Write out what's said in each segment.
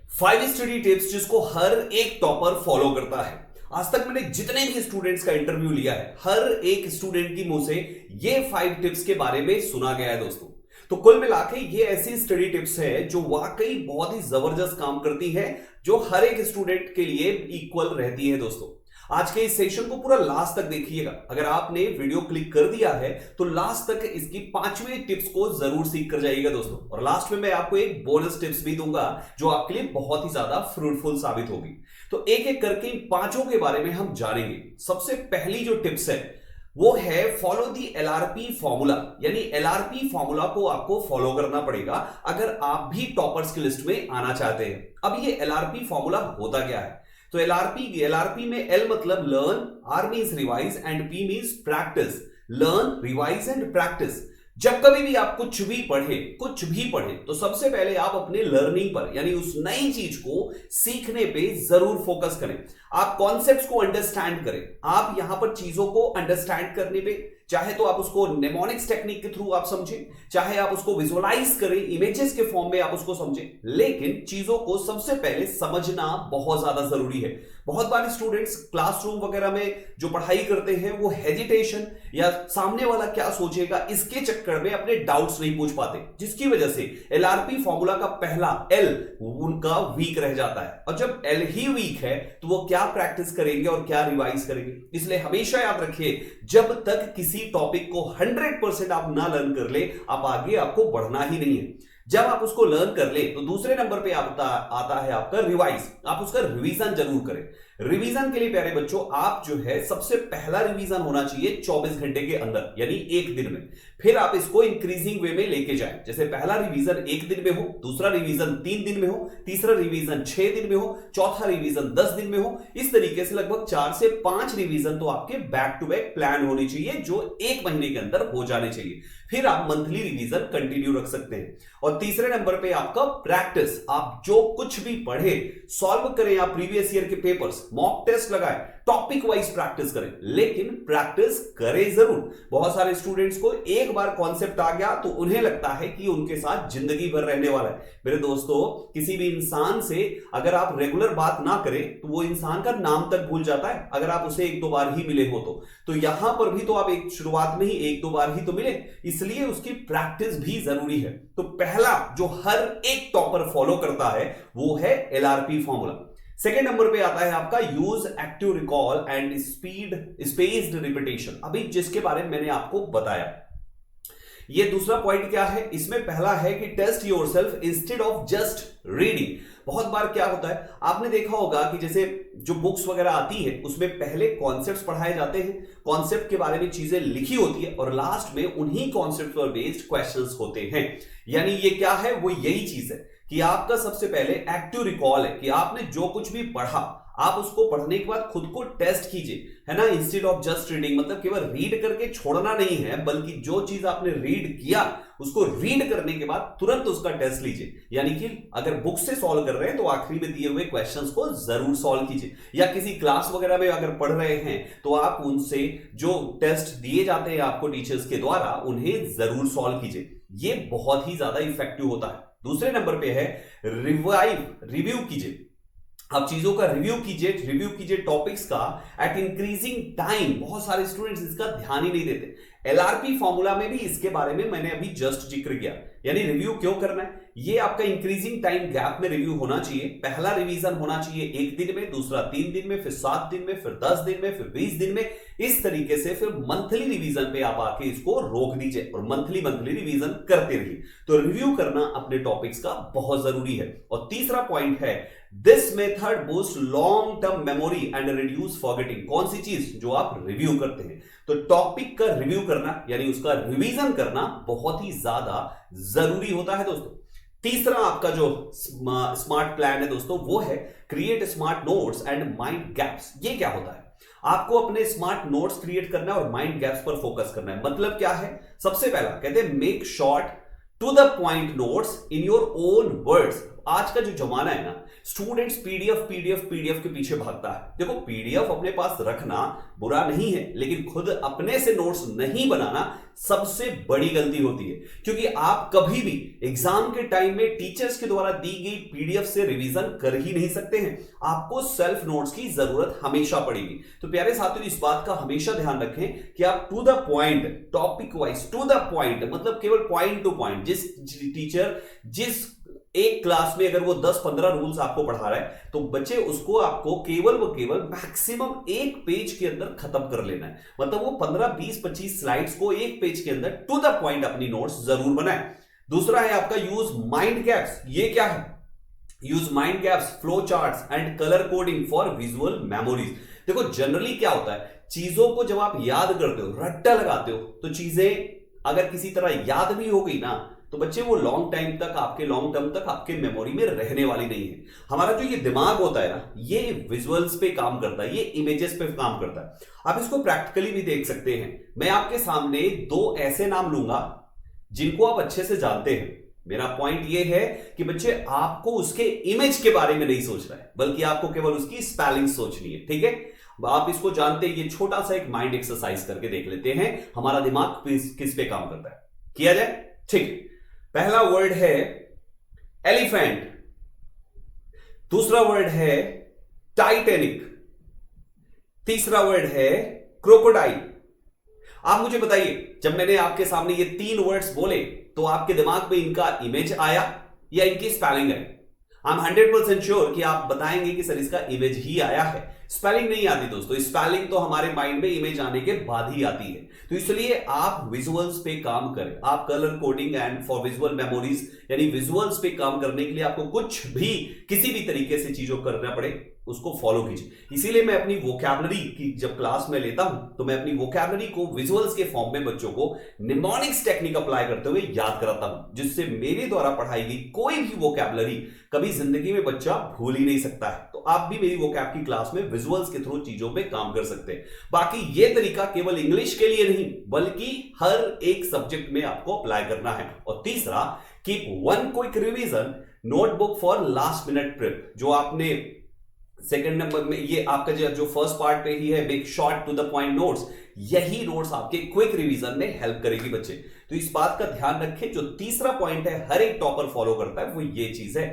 5 study tips जिसको हर एक topper follow करता है। आज तक मैंने जितने भी स्टूडेंट्स का इंटरव्यू लिया है, हर एक स्टूडेंट की मुंह से ये 5 टिप्स के बारे में सुना गया है दोस्तों। तो कुल मिला के ये ऐसी स्टडी टिप्स है जो वाकई बहुत ही जबरदस्त काम करती है, जो हर एक स्टूडेंट के लिए इक्वल रहती है दोस्तों। आज के इस सेशन को पूरा लास्ट तक देखिएगा। अगर आपने वीडियो क्लिक कर दिया है तो लास्ट तक इसकी 5वीं टिप्स को जरूर सीख कर जाइएगा दोस्तों। और लास्ट में मैं आपको एक बोनस टिप्स भी दूंगा जो आपके लिए बहुत ही ज्यादा फ्रूटफुल साबित होगी। तो एक एक करके इन 5 के बारे में हम जानेंगे। सबसे पहली जो टिप्स है वो है फॉलो दी एलआरपी फॉर्मूला। यानी एलआरपी फॉर्मूला को आपको फॉलो करना पड़ेगा अगर आप भी टॉपर्स की लिस्ट में आना चाहते हैं। अब ये एलआरपी फॉर्मूला होता क्या है? तो एलआरपी में एल मतलब learn, R means revise and P means practice. Learn, revise and practice. जब कभी भी आप कुछ भी पढ़े तो सबसे पहले आप अपने लर्निंग पर यानी उस नई चीज को सीखने पे जरूर फोकस करें। आप कॉन्सेप्ट्स को अंडरस्टैंड करें। आप यहां पर चीजों को अंडरस्टैंड करने पे चाहे तो आप उसको नेमोनिक्स टेक्निक के थ्रू आप समझें, चाहे आप उसको विजुअलाइज करें, इमेजेस के फॉर्म में आप उसको समझें, लेकिन चीजों को सबसे पहले समझना बहुत ज्यादा जरूरी है। बहुत बार स्टूडेंट्स क्लासरूम वगैरह में जो पढ़ाई करते हैं वो हेजिटेशन या सामने वाला क्या सोचेगा इसके चक्कर में अपने डाउट्स नहीं पूछ पाते, जिसकी वजह से एलआरपी फॉर्मूला का पहला एल उनका वीक रह जाता है। और जब एल ही वीक है तो वो क्या प्रैक्टिस करेंगे और क्या रिवाइज करेंगे। इसलिए हमेशा याद रखिए, जब तक किसी टॉपिक को 100% आप ना लर्न कर ले, आप आगे आपको बढ़ना ही नहीं है। जब आप उसको लर्न कर ले तो दूसरे नंबर पे आता है आपका रिवाइज। आप उसका रिवीजन जरूर करें। रिवीजन के लिए प्यारे बच्चों आप जो है सबसे पहला रिवीजन होना चाहिए 24 घंटे के अंदर यानी एक दिन में। फिर आप इसको इंक्रीजिंग वे में लेके जाएं। जैसे पहला रिवीजन एक दिन में हो, दूसरा रिवीजन 3 दिन में हो, तीसरा रिवीजन 6 दिन में हो, चौथा रिवीजन 10 दिन में हो। इस तरीके से लगभग 4 से 5 रिवीजन तो आपके बैक टू बैक प्लान होनी चाहिए जो 1 महीने के अंदर हो जाने चाहिए। फिर आप मंथली रिवीजन कंटिन्यू रख सकते हैं। और तीसरे नंबर पे आपका प्रैक्टिस। आप जो कुछ भी पढ़े सॉल्व करें, आप प्रीवियस ईयर के पेपर्स, मॉक टेस्ट लगाएं, टॉपिक वाइज प्रैक्टिस करें, लेकिन प्रैक्टिस करें जरूर। बहुत सारे स्टूडेंट्स को एक बार कॉन्सेप्ट आ गया तो उन्हें लगता है कि उनके साथ जिंदगी भर रहने वाला है। मेरे दोस्तों, किसी भी इंसान से अगर आप रेगुलर बात ना करें तो वो इंसान का नाम तक भूल जाता है, अगर आप उसे 1-2 बार ही मिले हो तो यहां पर भी तो आप एक शुरुआत में ही 1-2 बार ही तो मिले, इसलिए उसकी प्रैक्टिस भी जरूरी है। तो पहला जो हर एक टॉपर फॉलो करता है वो है एलआरपी फॉर्मूला। सेकेंड नंबर पे आता है आपका use active recall and spaced repetition. अभी जिसके बारे में मैंने आपको बताया, ये दूसरा पॉइंट क्या है इसमें? पहला है कि test yourself instead of just reading. बहुत बार क्या होता है, आपने देखा होगा कि जैसे जो बुक्स वगैरह आती है उसमें पहले कॉन्सेप्ट्स पढ़ाए जाते हैं, कॉन्सेप्ट के बारे में चीजें लिखी होती है और लास्ट में उन्हीं कॉन्सेप्ट पर बेस्ड क्वेश्चंस होते हैं। यानी ये क्या है, वो यही चीज है कि आपका सबसे पहले एक्टिव रिकॉल है कि आपने जो कुछ भी पढ़ा आप उसको पढ़ने के बाद खुद को टेस्ट कीजिए, है ना। इंस्टेड ऑफ जस्ट रीडिंग मतलब केवल रीड करके छोड़ना नहीं है, बल्कि जो चीज आपने रीड किया उसको रीड करने के बाद तुरंत उसका टेस्ट लीजिए। यानी कि अगर बुक से सॉल्व कर रहे हैं तो आखिरी में दिए हुए क्वेश्चंस को जरूर सॉल्व कीजिए, या किसी क्लास वगैरह में अगर पढ़ रहे हैं तो आप उनसे जो टेस्ट दिए जाते हैं आपको टीचर्स के द्वारा उन्हें जरूर सॉल्व कीजिए। ये बहुत ही ज्यादा इफेक्टिव होता है। दूसरे नंबर पे है रिव्यू कीजिए। आप चीजों का रिव्यू कीजिए टॉपिक्स का एट इंक्रीजिंग टाइम। बहुत सारे स्टूडेंट्स इसका ध्यान ही नहीं देते। एलआरपी फॉर्मूला में भी इसके बारे में मैंने अभी जस्ट जिक्र किया। यानी रिव्यू क्यों करना है, ये आपका इंक्रीजिंग टाइम गैप में रिव्यू होना चाहिए। पहला रिवीजन होना चाहिए 1 दिन में, दूसरा 3 दिन में, फिर 7 दिन में, फिर 10 दिन में, फिर 20 दिन में। इस तरीके से फिर मंथली रिवीजन पे आप आके इसको रोक दीजिए और मंथली रिवीजन करते रहिए। तो रिव्यू करना अपने टॉपिक्स का बहुत जरूरी है। और तीसरा पॉइंट है this method boost long term memory and reduce forgetting. कौन सी चीज? जो आप रिव्यू करते हैं। तो टॉपिक का रिव्यू करना यानी उसका रिवीजन करना बहुत ही ज्यादा जरूरी होता है दोस्तों। तीसरा आपका जो स्मार्ट प्लान है दोस्तों वो है create smart notes and mind gaps. ये क्या होता है? आपको अपने स्मार्ट नोट्स क्रिएट करना है और माइंड गैप्स पर फोकस करना है। मतलब क्या है? सबसे पहला कहते हैं make short to the point notes in your own words. आज का जो जमाना है ना, स्टूडेंट्स पीडीएफ पीडीएफ पीडीएफ के पीछे भागता है। देखो, पीडीएफ अपने पास रखना बुरा नहीं है, लेकिन खुद अपने से नोट्स नहीं बनाना सबसे बड़ी गलती होती है, क्योंकि आप कभी भी एग्जाम के टाइम में टीचर्स के द्वारा दी गई पीडीएफ से रिवीजन कर ही नहीं सकते हैं। आपको सेल्फ नोट्स की जरूरत हमेशा पड़ेगी। तो प्यारे साथियों, इस बात का हमेशा ध्यान रखें कि आप to the point, topic wise to the point, मतलब केवल पॉइंट टू पॉइंट, जिस टीचर जिस एक क्लास में अगर वो 10-15 रूल्स आपको पढ़ा रहा है, तो बच्चे उसको आपको केवल मैक्सिमम एक पेज के अंदर खत्म कर लेना है। मतलब वो 15, 20, 25 स्लाइड्स को एक पेज के अंदर टू द पॉइंट अपनी नोट्स जरूर बनाए। दूसरा है आपका यूज माइंड गैप्स। ये क्या है? Use mind gaps, flow charts and colour coding for visual memories. देखो, जनरली क्या होता है, चीजों को जब आप याद करते हो, रट्टा लगाते हो, तो चीजें अगर किसी तरह याद भी हो गई ना, तो बच्चे वो लॉन्ग टाइम तक, आपके लॉन्ग टर्म तक आपके मेमोरी में रहने वाली नहीं है। हमारा जो ये दिमाग होता है ना, ये विजुअल्स पे काम करता है, ये इमेजेस पे काम करता है। आप इसको प्रैक्टिकली भी देख सकते हैं। मैं आपके सामने 2 ऐसे नाम लूंगा जिनको आप अच्छे से जानते हैं। मेरा पॉइंट ये है कि बच्चे, आपको उसके इमेज के बारे में नहीं सोचना है, बल्कि आपको केवल उसकी स्पेलिंग सोचनी है। ठीक है, आप इसको जानते हैं। ये छोटा सा एक माइंड एक्सरसाइज करके देख लेते हैं, हमारा दिमाग किस पे काम करता है। किया जाए? ठीक। पहला वर्ड है एलिफेंट, दूसरा वर्ड है टाइटैनिक, तीसरा वर्ड है क्रोकोडाइल। आप मुझे बताइए, जब मैंने आपके सामने ये 3 वर्ड्स बोले, तो आपके दिमाग में इनका इमेज आया या इनकी spelling I? I am 100% sure कि आप बताएंगे कि सर इसका इमेज ही आया है, स्पेलिंग नहीं आती। दोस्तों, स्पेलिंग तो हमारे माइंड में इमेज आने के बाद ही आती है। तो इसलिए आप विजुअल्स पे काम करें। आप colour coding and for visual memories, यानी विजुअल्स पे काम करने के लिए आपको कुछ भी, किसी भी तरीके से चीजों करना पड़े, उसको फॉलो कीजिए। इसीलिए मैं अपनी वोकैबुलरी की जब क्लास में लेता हूं, तो मैं अपनी वोकैबुलरी को विजुअल्स के फॉर्म में बच्चों को निमोनिक्स टेक्निक अप्लाई करते हुए याद कराता हूं, जिससे मेरे द्वारा पढ़ाई गई कोई भी वोकैबुलरी कभी जिंदगी में बच्चा भूल ही नहीं सकता है। तो आप भी मेरी वोकैब की क्लास में विजुअल्स के थ्रू चीजों पे काम कर सकते हैं। बाकी ये तरीका केवल इंग्लिश के लिए नहीं, बल्कि हर एक सब्जेक्ट में आपको अप्लाई करना है। और तीसरा, keep 1 quick revision notebook for last minute prep. जो आपने सेकंड नंबर में, ये आपका जो फर्स्ट पार्ट पे ही है, make short to the point notes, यही नोट्स आपके क्विक रिवीजन में हेल्प करेगी बच्चे। तो इस बात का ध्यान रखें। जो तीसरा पॉइंट है, हर एक टॉपर फॉलो करता है, वो ये चीज है।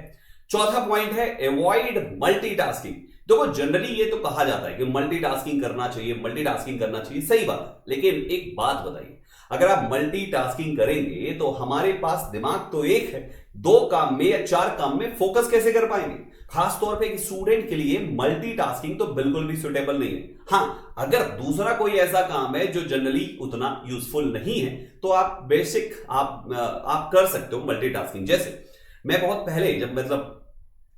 चौथा पॉइंट है अवॉइड मल्टीटास्किंग। देखो, जनरली ये तो कहा जाता है कि मल्टीटास्किंग करना चाहिए, मल्टीटास्किंग करना चाहिए, सही बात है। लेकिन एक बात बताइए, अगर आप मल्टीटास्किंग करेंगे तो हमारे पास दिमाग तो एक है, 2 काम में या 4 काम में फोकस कैसे कर पाएंगे? खासतौर पे एक स्टूडेंट के लिए मल्टीटास्किंग तो बिल्कुल भी सुटेबल नहीं है। हाँ, अगर दूसरा कोई ऐसा काम है जो जनरली उतना यूजफुल नहीं है, तो आप बेसिक आप कर सकते हो मल्टीटास्किंग। जैसे मैं बहुत पहले, जब मतलब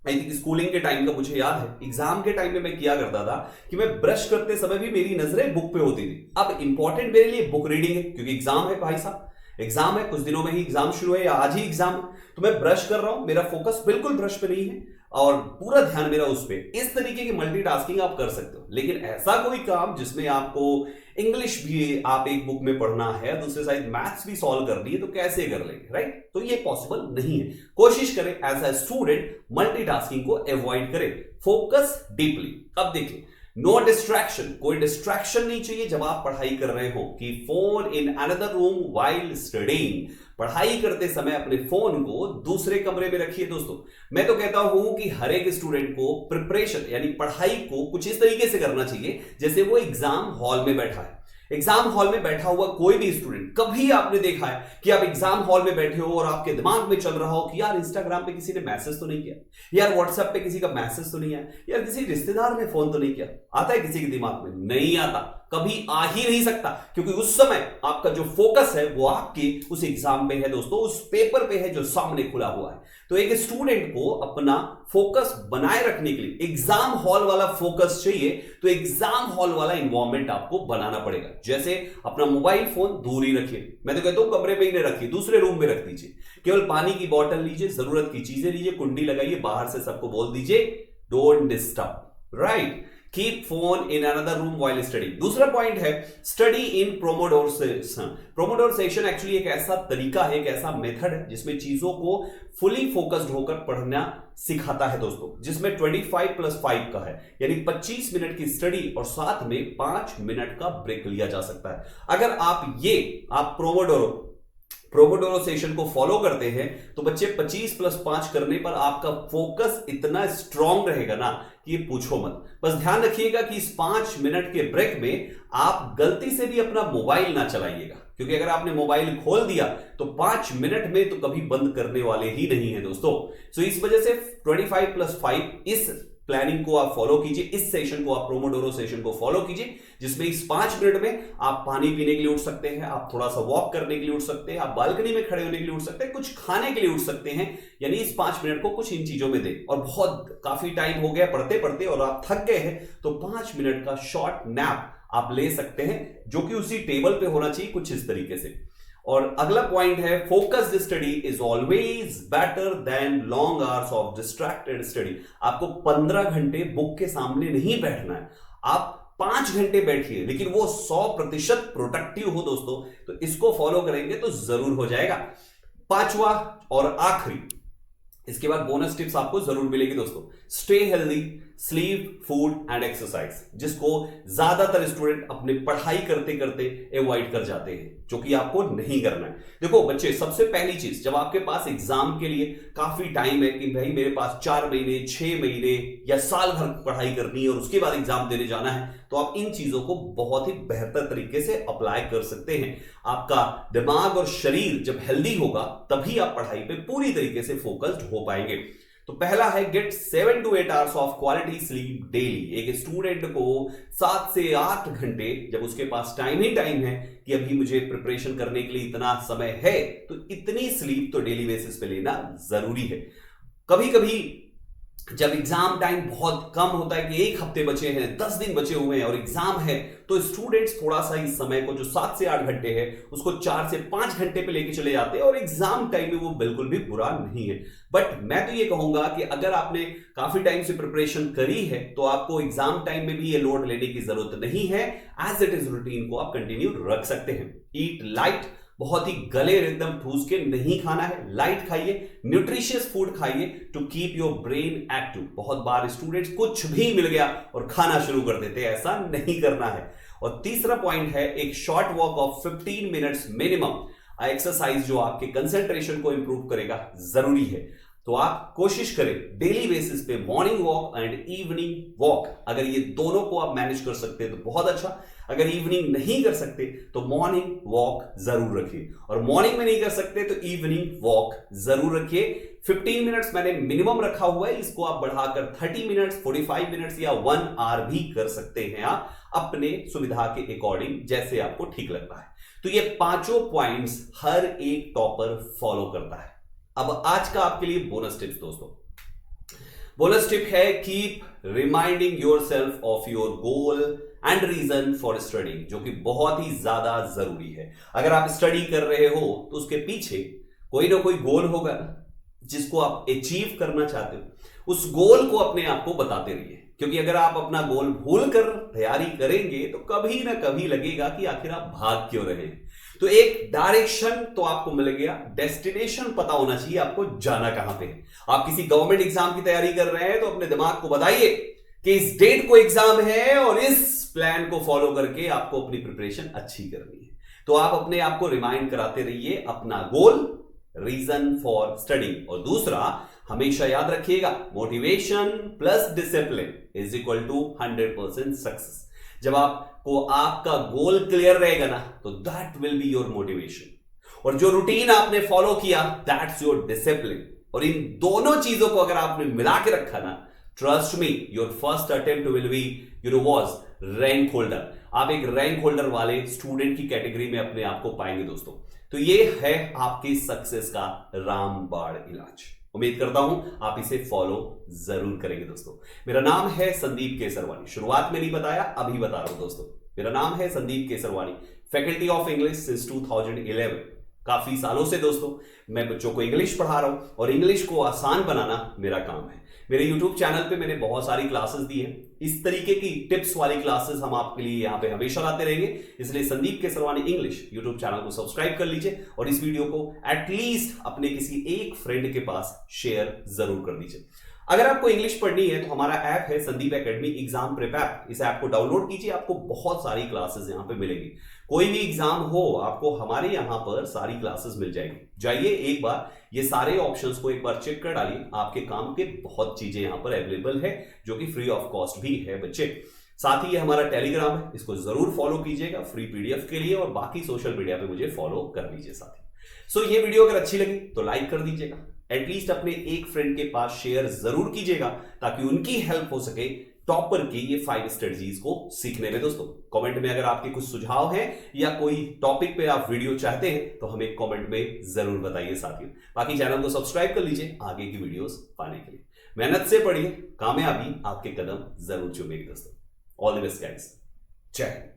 आई थिंक स्कूलिंग के टाइम का मुझे याद है, एग्जाम के टाइम में मैं किया करता था कि मैं ब्रश करते समय भी मेरी नजरें बुक पे होती थी। अब इंपॉर्टेंट मेरे लिए बुक रीडिंग है, क्योंकि एग्जाम है भाई साहब, एग्जाम है, कुछ दिनों में ही एग्जाम शुरू है या आज ही एग्जाम है। तो मैं ब्रश कर रहा हूं, मेरा फोकस बिल्कुल ब्रश पे नहीं है और पूरा ध्यान मेरा उस पे। इस तरीके की मल्टीटास्किंग आप कर सकते हो। लेकिन ऐसा कोई काम जिसमें आपको इंग्लिश भी आप एक बुक में पढ़ना है, दूसरे साइड मैथ्स भी सॉल्व करनी है, तो कैसे कर लेंगे, राइट? तो ये पॉसिबल नहीं है। कोशिश करें एज अ स्टूडेंट मल्टीटास्किंग को अवॉइड करें, फोकस डीपली। अब देखिए, नो डिस्ट्रैक्शन, कोई डिस्ट्रैक्शन नहीं चाहिए जब आप पढ़ाई कर रहे हो। कि phone in another room while studying, पढ़ाई करते समय अपने फोन को दूसरे कमरे में रखिए। दोस्तों, मैं तो कहता हूं कि हर एक स्टूडेंट को प्रिपरेशन यानी पढ़ाई को कुछ इस तरीके से करना चाहिए जैसे वो एग्जाम हॉल में बैठा है। एग्जाम हॉल में बैठा हुआ कोई भी स्टूडेंट, कभी आपने देखा है कि आप एग्जाम हॉल में बैठे हो और आपके दिमाग में चल रहा हो कि यार इंस्टाग्राम पे किसी ने मैसेज तो नहीं किया, यार व्हाट्सएप पे किसी का मैसेज तो नहीं आया, यार किसी रिश्तेदार ने फोन तो नहीं किया? आता है किसी के दिमाग में? नहीं आता, कभी आ ही नहीं सकता, क्योंकि उस समय आपका जो फोकस है वो आपके उस एग्जाम पे है दोस्तों, उस पेपर पे है जो सामने खुला हुआ है। तो एक स्टूडेंट को अपना फोकस बनाए रखने के लिए एग्जाम हॉल वाला फोकस चाहिए, तो एग्जाम हॉल वाला एनवायरनमेंट आपको बनाना पड़ेगा। जैसे अपना मोबाइल फोन दूर ही रखिए, मैं तो कहता हूं कमरे पे ही नहीं रखिए, दूसरे रूम में रख दीजिए। केवल पानी की बोतल लीजिए, जरूरत की चीजें लीजिए, कुंडी लगाइए, बाहर से सबको बोल दीजिए don't disturb, right? Keep phone in another room while study. दूसरा पॉइंट है study in pomodoro session. Pomodoro session actually एक ऐसा तरीका है, एक ऐसा मेथड है जिसमें चीजों को फुली फोकस्ड होकर पढ़ना सिखाता है दोस्तों, जिसमें 25+5 का है, यानी 25 मिनट की स्टडी और साथ में 5 मिनट का ब्रेक लिया जा सकता है। अगर आप प्रोमोडोरो सेशन को फॉलो करते हैं तो बच्चे 25+5 करने पर आपका फोकस इतना स्ट्रांग रहेगा ना कि ये पूछो मत। बस ध्यान रखिएगा कि इस 5 मिनट के ब्रेक में आप गलती से भी अपना मोबाइल ना चलाइएगा, क्योंकि अगर आपने मोबाइल खोल दिया तो 5 मिनट में तो कभी बंद करने वाले ही नहीं है दोस्तों। सो इस वजह से 25+5 इस प्लानिंग को आप फॉलो कीजिए, इस सेशन को आप प्रोमोडोरो सेशन को फॉलो कीजिए, जिसमें इस 5 मिनट में आप पानी पीने के लिए उठ सकते हैं, आप थोड़ा सा वॉक करने के लिए उठ सकते हैं, आप बालकनी में खड़े होने के लिए उठ सकते हैं, कुछ खाने के लिए उठ सकते हैं, यानी इस 5 मिनट को कुछ इन चीजों में दें। और बहुत काफी टाइम हो गया पढ़ते पढ़ते और आप थक गए हैं तो 5 मिनट का शॉर्ट नैप आप ले सकते हैं, जो कि उसी टेबल पे होना चाहिए कुछ इस तरीके से। और अगला पॉइंट है focused study is always better than long hours of distracted study. आपको 15 घंटे बुक के सामने नहीं बैठना है, आप 5 घंटे बैठिए, लेकिन वो 100% प्रोडक्टिव हो दोस्तों। तो इसको फॉलो करेंगे तो जरूर हो जाएगा। 5वां और आखिरी, इसके बाद बोनस टिप्स आपको जरूर मिलेगी दोस्तों। Stay healthy, sleep, food and exercise, जिसको ज्यादातर स्टूडेंट अपने पढ़ाई करते करते अवॉइड कर जाते हैं, जो कि आपको नहीं करना है। देखो बच्चे, सबसे पहली चीज, जब आपके पास एग्जाम के लिए काफी टाइम है कि भाई मेरे पास 4 महीने, 6 महीने या साल भर पढ़ाई करनी है और उसके बाद एग्जाम देने जाना है, तो आप इन चीजों को बहुत ही बेहतर तरीके से अप्लाई कर सकते हैं। आपका दिमाग और शरीर जब हेल्दी होगा तभी आप पढ़ाई पे पूरी तरीके से फोकस्ड हो पाएंगे। तो पहला है get 7 to 8 hours of quality sleep daily. एक स्टूडेंट को 7 से 8 घंटे, जब उसके पास टाइम ही टाइम है कि अभी मुझे प्रिपरेशन करने के लिए इतना समय है, तो इतनी स्लीप तो डेली बेसिस पे लेना जरूरी है। कभी कभी जब एग्जाम टाइम बहुत कम होता है कि 1 हफ्ते बचे हैं, 10 दिन बचे हुए हैं और एग्जाम है, तो स्टूडेंट्स थोड़ा सा इस समय को जो 7 से 8 घंटे है उसको 4 से 5 घंटे पे लेके चले जाते हैं, और एग्जाम टाइम में वो बिल्कुल भी बुरा नहीं है। बट मैं तो ये कहूंगा कि अगर आपने काफी टाइम से प्रिपरेशन करी है तो आपको एग्जाम टाइम में भी ये लोड लेने की जरूरत नहीं है। एज इट इज रूटीन को आप कंटिन्यू रख सकते हैं। ईट लाइट, बहुत ही गले एकदम ठूस के नहीं खाना है, लाइट खाइए, न्यूट्रिशियस फूड खाइए to keep your brain active. बहुत बार स्टूडेंट्स कुछ भी मिल गया और खाना शुरू कर देते हैं, ऐसा नहीं करना है। और तीसरा पॉइंट है एक short walk of 15 minutes minimum, exercise जो आपके कंसंट्रेशन को इंप्रूव करेगा, जरूरी है। तो आप कोशिश करें डेली बेसिस पे morning walk and evening walk, अगर ये दोनों को आप मैनेज कर सकते हैं तो बहुत अच्छा। अगर इवनिंग नहीं कर सकते तो मॉर्निंग वॉक जरूर रखिए, और मॉर्निंग में नहीं कर सकते तो इवनिंग वॉक जरूर रखिए। 15 मिनट्स मैंने मिनिमम रखा हुआ है, इसको आप बढ़ाकर 30 मिनट्स, 45 मिनट्स या 1 आवर भी कर सकते हैं आप अपने सुविधा के अकॉर्डिंग, जैसे आपको ठीक लगता है। तो ये 5 पॉइंट्स हर एक टॉपर फॉलो करता है। अब आज का आपके लिए बोनस टिप्स दोस्तों। बोनस टिप है keep reminding yourself of your goal and reason for studying, जो कि बहुत ही ज्यादा जरूरी है। अगर आप स्टडी कर रहे हो तो उसके पीछे कोई ना कोई गोल होगा ना, जिसको आप अचीव करना चाहते हो। उस गोल को अपने आप को बताते रहिए, क्योंकि अगर आप अपना गोल भूल कर तैयारी करेंगे तो कभी ना कभी लगेगा कि आखिर आप भाग क्यों रहे हैं। तो एक डायरेक्शन तो आपको मिल गया, डेस्टिनेशन पता होना चाहिए आपको जाना कहां पे है। आप किसी गवर्नमेंट एग्जाम की तैयारी कर रहे हैं तो अपने दिमाग को बताइए कि इस डेट को एग्जाम है और इस प्लान को फॉलो करके आपको अपनी प्रिपरेशन अच्छी करनी है। तो आप अपने आप को रिमाइंड कराते रहिए अपना गोल, रीजन फॉर स्टडिंग। और दूसरा हमेशा याद रखिएगा, motivation plus discipline is equal to 100% success. जब आपको आपका गोल क्लियर रहेगा ना, तो that will be your motivation, और जो रूटीन आपने फॉलो किया दैट्स योर डिसिप्लिन। और इन दोनों चीजों को अगर आपने मिला के रखा ना, trust me, your first attempt will be was rank holder. आप एक रैंक होल्डर वाले स्टूडेंट की कैटेगरी में अपने आप को पाएंगे दोस्तों। तो ये है आपकी सक्सेस का रामबाण इलाज। उम्मीद करता हूं आप इसे फॉलो जरूर करेंगे दोस्तों। मेरा नाम है संदीप केसरवानी, शुरुआत में नहीं बताया, अभी बता रहा हूं दोस्तों। मेरा नाम है Sandeep Kesarwani, faculty of English since 2011। काफी सालों से दोस्तों मैं बच्चों को इंग्लिश पढ़ा रहा हूं और इंग्लिश को आसान बनाना मेरा काम है। मेरे YouTube चैनल पे मैंने बहुत सारी क्लासेस दी हैं। इस तरीके की टिप्स वाली क्लासेस हम आपके लिए यहाँ पे हमेशा लाते रहेंगे। इसलिए Sandeep Kesarwani English YouTube channel को सब्सक्राइब कर लीजिए और इस वीडियो को एटलीस्ट अपने किसी एक फ्रेंड के पास शेयर जरूर कर दीजिए। अगर आपको इंग्लिश पढ़नी है तो हमारा ऐप है Sandeep academy exam prep app. इस ऐप को डाउनलोड कीजिए, आपको बहुत सारी क्लासेस यहां पे मिलेंगी। कोई भी एग्जाम हो आपको हमारे यहां पर सारी क्लासेस मिल जाएगी। जाइए एक बार ये सारे ऑप्शंस को एक बार चेक कर डालिए। आपके काम के बहुत चीजें यहां पर अवेलेबल है जो कि फ्री ऑफ कॉस्ट भी है बच्चे। साथ ही ये हमारा टेलीग्राम है, इसको जरूर फॉलो कीजिएगा फ्री पीडीएफ के लिए, और बाकी सोशल मीडिया पे मुझे फॉलो कर लीजिए साथ ही। ये वीडियो अगर अच्छी लगी तो लाइक कर दीजिएगा, एटलीस्ट अपने एक फ्रेंड के पास शेयर जरूर कीजिएगा ताकि उनकी हेल्प हो सके टॉपर की ये 5 स्ट्रेटजीज को सीखने में। दोस्तों कमेंट में अगर आपके कुछ सुझाव हैं या कोई टॉपिक पे आप वीडियो चाहते हैं तो हमें कमेंट में जरूर बताइए साथियों। बाकी चैनल को सब्सक्राइब कर लीजिए आगे की वीडियोस पाने के लिए। मेहनत से पढ़िए, कामयाबी आपके कदम जरूर चूमेगी दोस्तों। ऑल द बेस्ट गाइस, जय हिंद।